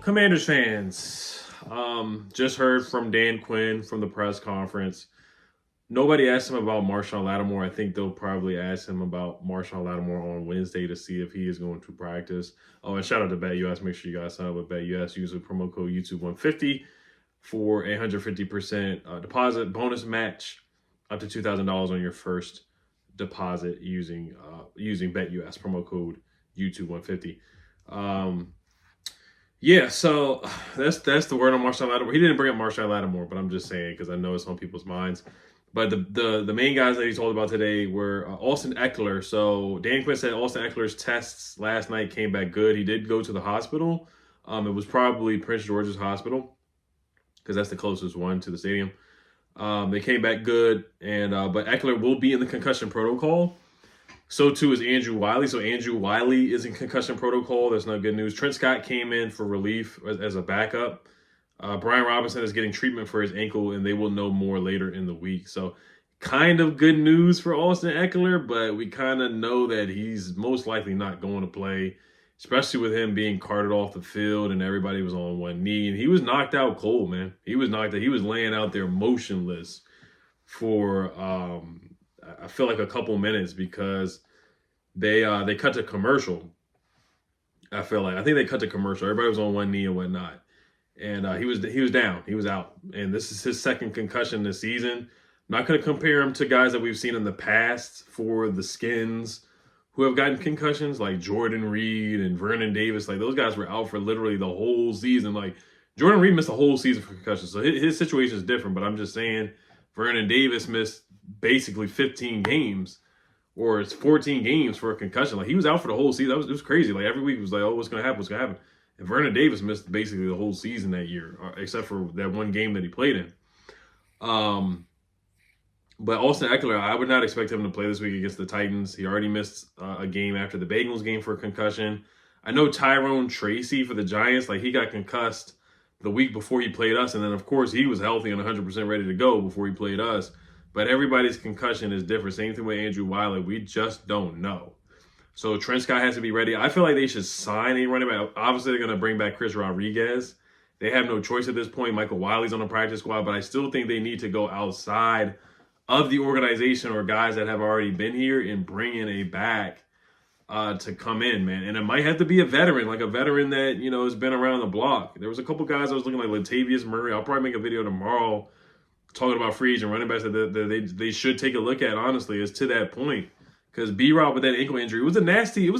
Commanders fans, just heard from Dan Quinn from the press conference. Nobody asked him about Marshawn Lattimore. I think they'll probably ask him about Marshawn Lattimore on Wednesday to see if he is going to practice. Oh, and shout out to BetUS. Make sure you guys sign up with BetUS. Use the promo code YouTube150 for a 150% deposit bonus match up to $2,000 on your first deposit using BetUS promo code YouTube150. Yeah, so that's the word on Marshawn Lattimore. He didn't bring up Marshawn Lattimore, but I'm just saying because I know it's on people's minds. But the main guys that he told about today were Austin Ekeler. So Dan Quinn said Austin Ekeler's tests last night came back good. He did go to the hospital. It was probably Prince George's Hospital because that's the closest one to the stadium. They came back good, and but Ekler will be in the concussion protocol. So too is Andrew Wylie. So Andrew Wylie is in concussion protocol. That's not good news. Trent Scott came in for relief as a backup. Brian Robinson is getting treatment for his ankle, and they will know more later in the week. So kind of good news for Austin Ekeler, but we kind of know that he's most likely not going to play, especially with him being carted off the field and everybody was on one knee. And he was knocked out cold, man. He was knocked out. He was laying out there motionless for I feel like a couple minutes because they cut to commercial. I think they cut to commercial. Everybody was on one knee and whatnot, and he was down. He was out, and this is his second concussion this season. I'm not going to compare him to guys that we've seen in the past for the Skins who have gotten concussions, like Jordan Reed and Vernon Davis. Like those guys were out for literally the whole season. Like Jordan Reed missed the whole season for concussions, so his situation is different. But I'm just saying, Vernon Davis missed basically 15 games, or it's 14 games for a concussion. Like he was out for the whole season. It was crazy. Like every week it was like, oh, what's gonna happen? What's gonna happen? And Vernon Davis missed basically the whole season that year, except for that one game that he played in. But Austin Ekeler, I would not expect him to play this week against the Titans. He already missed a game after the Bengals game for a concussion. I know Tyrone Tracy for the Giants, like he got concussed the week before he played us, and then of course he was healthy and 100% ready to go before he played us. But everybody's concussion is different. Same thing with Andrew Wylie. We just don't know. So Trent Scott has to be ready. I feel like they should sign a running back. Obviously, they're going to bring back Chris Rodriguez. They have no choice at this point. Michael Wiley's on the practice squad, but I still think they need to go outside of the organization or guys that have already been here and bring in a back to come in, man. And it might have to be a veteran, like a veteran that, you know, has been around the block. There was a couple guys I was looking like Latavius Murray. I'll probably make a video tomorrow talking about free agent running backs that they should take a look at, honestly, is to that point. Because B-Rob with that ankle injury, it was a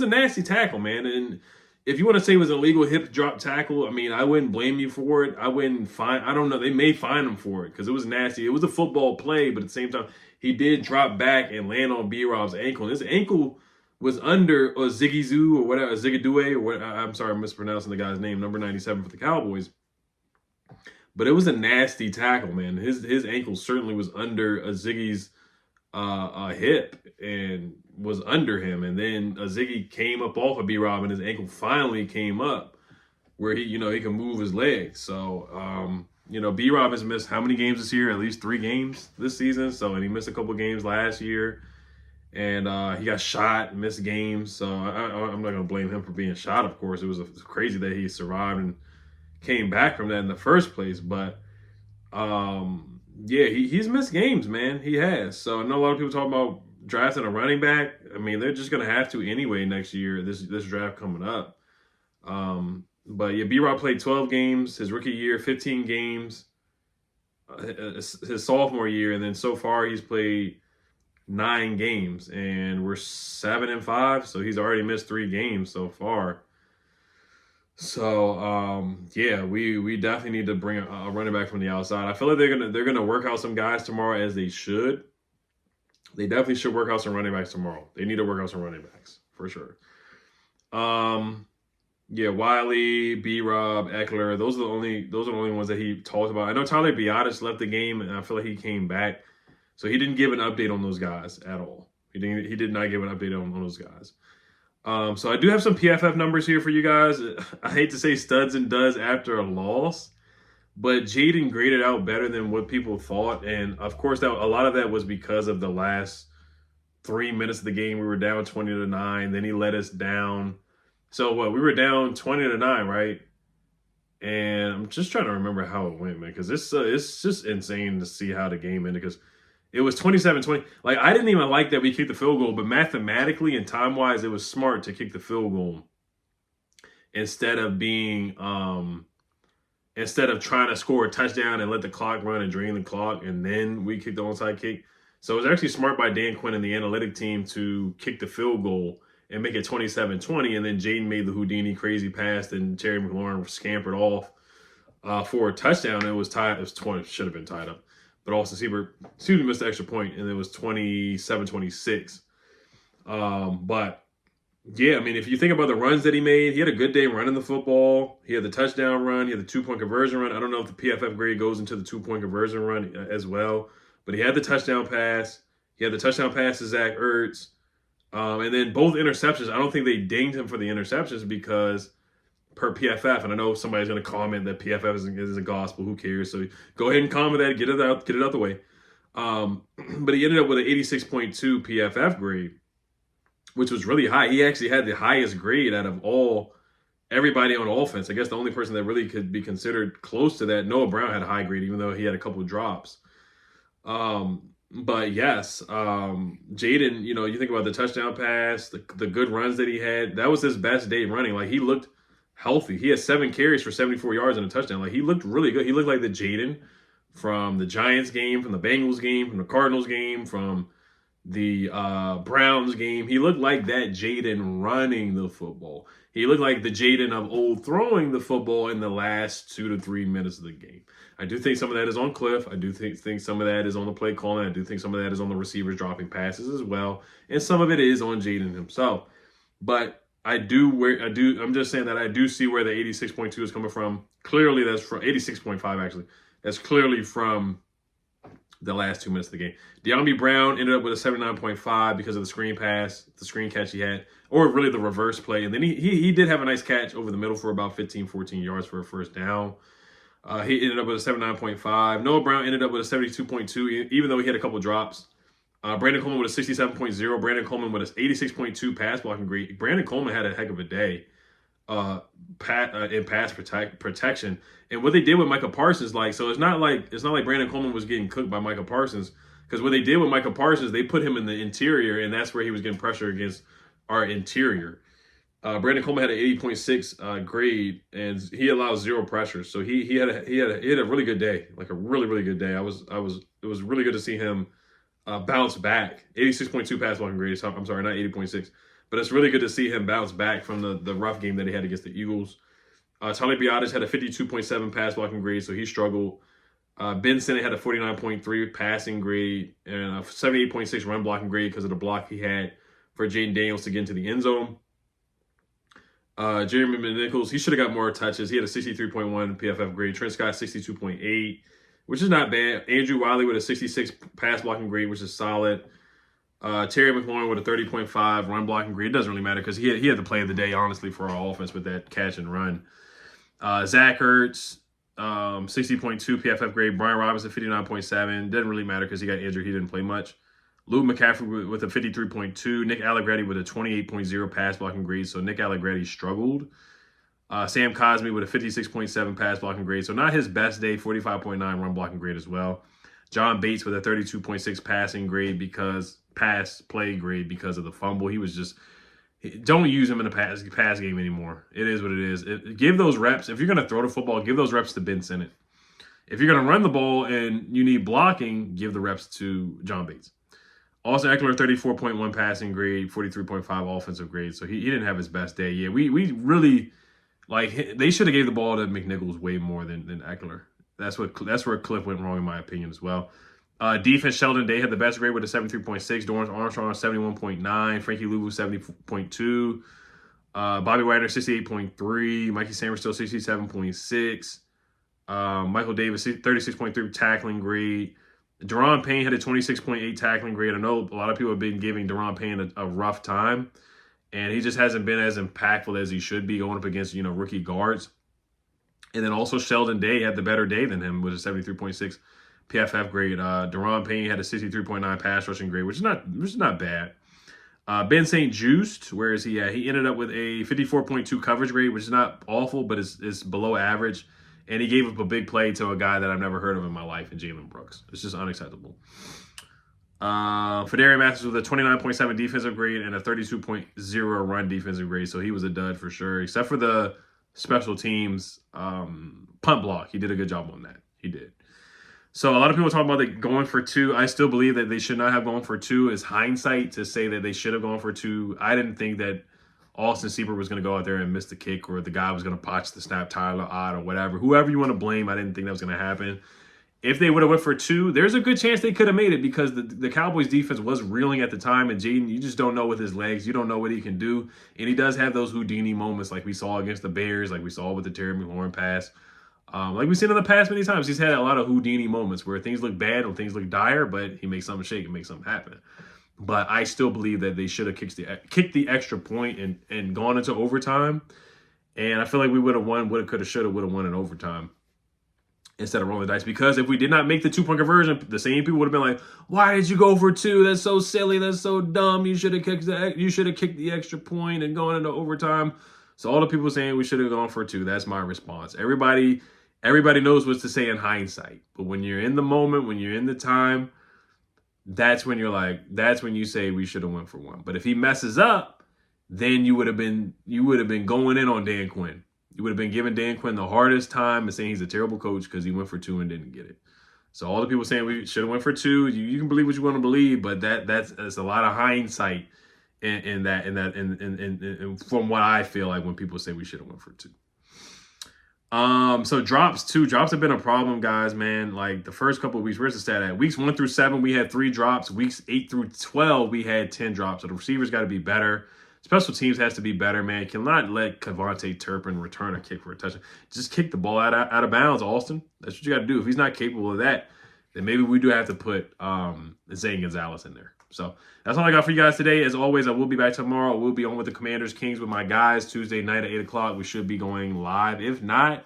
nasty tackle, man. And if you want to say it was an illegal hip drop tackle, I mean, I wouldn't blame you for it. I don't know. They may fine him for it because it was nasty. It was a football play, but at the same time, he did drop back and land on B-Rob's ankle. And his ankle was under a Ziggy or whatever, Zigadue, or what, I'm sorry, I'm mispronouncing the guy's name, number 97 for the Cowboys. But it was a nasty tackle, man. His ankle certainly was under a Ziggy's hip and was under him. And then a Ziggy came up off of B-Rob and his ankle finally came up where he can move his legs. So, B-Rob has missed how many games this year? At least 3 games this season. So, and he missed a couple games last year. And he got shot, missed games. So I'm not going to blame him for being shot, of course. It was crazy that he survived and came back from that in the first place. But, he's missed games, man. He has. So I know a lot of people talk about drafting a running back. I mean, they're just going to have to anyway next year, this draft coming up. But yeah, B-Rob played 12 games his rookie year, 15 games his sophomore year, and then so far he's played 9 games, and we're 7-5, so he's already missed 3 games so far. So we definitely need to bring a running back from the outside. I feel like they're gonna work out some guys tomorrow, as they should. They definitely should work out some running backs tomorrow. They need to work out some running backs for sure. Wylie, B-Rob, Ekler, those are the only ones that he talked about. I know Tyler Biadasz left the game, and I feel like he came back, so he didn't give an update on those guys at all. He did not give an update on those guys. So I do have some PFF numbers here for you guys. I hate to say studs and duds after a loss, but Jaden graded out better than what people thought. And of course, a lot of that was because of the last 3 minutes of the game. We were down 20-9. Then he let us down. So we were down 20-9, right? And I'm just trying to remember how it went, man, because it's just insane to see how the game ended. Because it was 27-20. Like, I didn't even like that we kicked the field goal, but mathematically and time wise, it was smart to kick the field goal instead of being instead of trying to score a touchdown and let the clock run and drain the clock, and then we kicked the onside kick. So it was actually smart by Dan Quinn and the analytic team to kick the field goal and make it 27-20, and then Jaden made the Houdini crazy pass, and Terry McLaurin scampered off for a touchdown. It was tied. It was 20. Should have been tied up. But Austin Seibert, missed the extra point, and it was 27-26. But yeah, I mean, if you think about the runs that he made, he had a good day running the football. He had the touchdown run. He had the 2-point conversion run. I don't know if the PFF grade goes into the 2-point conversion run as well, but he had the touchdown pass. He had the touchdown pass to Zach Ertz. And then both interceptions, I don't think they dinged him for the interceptions because per PFF, and I know somebody's going to comment that PFF isn't gospel. Who cares? So go ahead and comment that. Get it out the way. But he ended up with an 86.2 PFF grade, which was really high. He actually had the highest grade out of everybody on offense. I guess the only person that really could be considered close to that, Noah Brown, had a high grade, even though he had a couple of drops. But yes, Jaden, you think about the touchdown pass, the good runs that he had. That was his best day running. Like, he looked healthy. He had 7 carries for 74 yards and a touchdown. Like, he looked really good. He looked like the Jaden from the Giants game, from the Bengals game, from the Cardinals game, from the Browns game. He looked like that Jaden running the football. He looked like the Jaden of old throwing the football in the last 2 to 3 minutes of the game. I do think some of that is on Cliff. I do think some of that is on the play calling. I do think some of that is on the receivers dropping passes as well. And some of it is on Jaden himself. But I'm just saying that I do see where the 86.2 is coming from. Clearly that's from 86.5 actually. That's clearly from the last 2 minutes of the game. De'Ami Brown ended up with a 79.5 because of the screen pass, the screen catch he had, or really the reverse play. And then he did have a nice catch over the middle for about 15, 14 yards for a first down. He ended up with a 79.5. Noah Brown ended up with a 72.2, even though he had a couple drops. Brandon Coleman with a 67.0. Brandon Coleman with an 86.2 pass blocking grade. Brandon Coleman had a heck of a day in pass protection. And what they did with Micah Parsons, so it's not like Brandon Coleman was getting cooked by Micah Parsons, because what they did with Micah Parsons, they put him in the interior, and that's where he was getting pressure against our interior. Brandon Coleman had an 80.6 grade, and he allows 0 pressure. So he had a really good day, like a really, really good day. It was really good to see him bounce back. 86.2 pass blocking grade. I'm sorry, not 80.6. But it's really good to see him bounce back from the rough game that he had against the Eagles. Tony Biotis had a 52.7 pass blocking grade, so he struggled. Ben Sinnott had a 49.3 passing grade and a 78.6 run blocking grade because of the block he had for Jaden Daniels to get into the end zone. Jeremy McNichols, he should have got more touches. He had a 63.1 PFF grade. Trent Scott, 62.8, which is not bad. Andrew Wylie with a 66 pass blocking grade, which is solid. Terry McLaurin with a 30.5 run blocking grade. It doesn't really matter because he had the play of the day, honestly, for our offense with that catch and run. Zach Ertz, 60.2 PFF grade. Brian Robinson, 59.7. Doesn't really matter because he got injured. He didn't play much. Luke McCaffrey with a 53.2. Nick Allegretti with a 28.0 pass blocking grade. So Nick Allegretti struggled. Sam Cosmi with a 56.7 pass blocking grade. So not his best day, 45.9 run blocking grade as well. John Bates with a 32.6 passing grade pass play grade because of the fumble. He was just, don't use him in the pass game anymore. It is what it is. Give those reps. If you're going to throw the football, give those reps to Ben Sinnott. If you're going to run the ball and you need blocking, give the reps to John Bates. Also, Ekeler, 34.1 passing grade, 43.5 offensive grade. So he didn't have his best day. Yeah, we really, they should have gave the ball to McNichols way more than Ekeler. That's where Cliff went wrong, in my opinion, as well. Defense, Sheldon Day had the best grade with a 73.6. Dorrance Armstrong, 71.9. Frankie Louvu, 70.2. Bobby Wagner, 68.3. Mikey Sanders, still 67.6. Michael Davis, 36.3 tackling grade. Deron Payne had a 26.8 tackling grade. I know a lot of people have been giving Deron Payne a rough time, and he just hasn't been as impactful as he should be going up against, rookie guards. And then also Sheldon Day had the better day than him with a 73.6 PFF grade. Deron Payne had a 63.9 pass rushing grade, which is not bad. Ben St. Just, where is he at? He ended up with a 54.2 coverage grade, which is not awful, but is below average. And he gave up a big play to a guy that I've never heard of in my life, in Jalen Brooks. It's just unacceptable. Fedarian Mathis with a 29.7 defensive grade and a 32.0 run defensive grade. So he was a dud for sure, except for the special teams punt block. He did a good job on that. He did. So a lot of people talk about it going for 2. I still believe that they should not have gone for 2. Is hindsight to say that they should have gone for 2. I didn't think that Austin Seibert was going to go out there and miss the kick, or the guy was going to botch the snap, Tyler Ott or whatever. Whoever you want to blame, I didn't think that was going to happen. If they would have went for 2, there's a good chance they could have made it, because the Cowboys defense was reeling at the time, and Jaden, you just don't know with his legs. You don't know what he can do. And he does have those Houdini moments like we saw against the Bears, like we saw with the Terry McLaurin pass. Like we've seen in the past many times, he's had a lot of Houdini moments where things look bad or things look dire, but he makes something shake and makes something happen. But I still believe that they should have kicked the extra point and gone into overtime. And I feel like we would have won, would have, could have, should have, would have won in overtime instead of rolling the dice. Because if we did not make the 2-point conversion, the same people would have been like, "Why did you go for 2? That's so silly. That's so dumb. You should have kicked the extra point and gone into overtime." So all the people saying we should have gone for 2, that's my response. Everybody knows what to say in hindsight. But when you're in the moment, when you're in the time, that's when you say we should have went for 1. But if he messes up, then you would have been going in on Dan Quinn. You would have been giving Dan Quinn the hardest time and saying he's a terrible coach because he went for 2 and didn't get it. So all the people saying we should have went for 2, you can believe what you want to believe, but that's a lot of hindsight in that from what I feel like when people say we should have went for 2. So drops have been a problem, guys, man. Like the first couple of weeks, where's the stat at? Weeks 1 through 7, we had 3 drops. Weeks 8 through 12, we had 10 drops. So the receivers got to be better. Special teams has to be better, man. Cannot let Kevontae Turpin return a kick for a touchdown. Just kick the ball out of bounds, Austin. That's what you got to do. If he's not capable of that, then maybe we do have to put Zane Gonzalez in there. So that's all I got for you guys today. As always, I will be back tomorrow. We'll be on with the Commanders Kings with my guys Tuesday night at 8 o'clock. We should be going live. If not,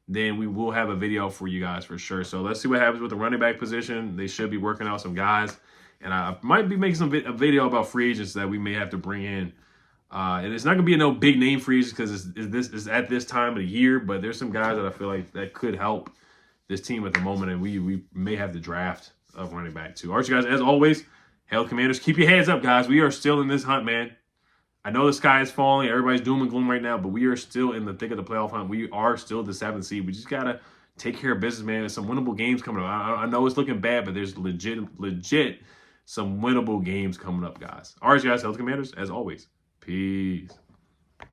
then we will have a video for you guys for sure. So let's see what happens with the running back position. They should be working out some guys. And I might be making a video about free agents that we may have to bring in. And it's not going to be no big name free agents because it's at this time of the year. But there's some guys that I feel like that could help this team at the moment. And we may have to draft a running back too. All right, you guys, as always, Hail Commanders. Keep your heads up, guys. We are still in this hunt, man. I know the sky is falling. Everybody's doom and gloom right now, but we are still in the thick of the playoff hunt. We are still the 7th seed. We just got to take care of business, man. There's some winnable games coming up. I know it's looking bad, but there's legit some winnable games coming up, guys. All right, you guys. Hail Commanders. As always, peace.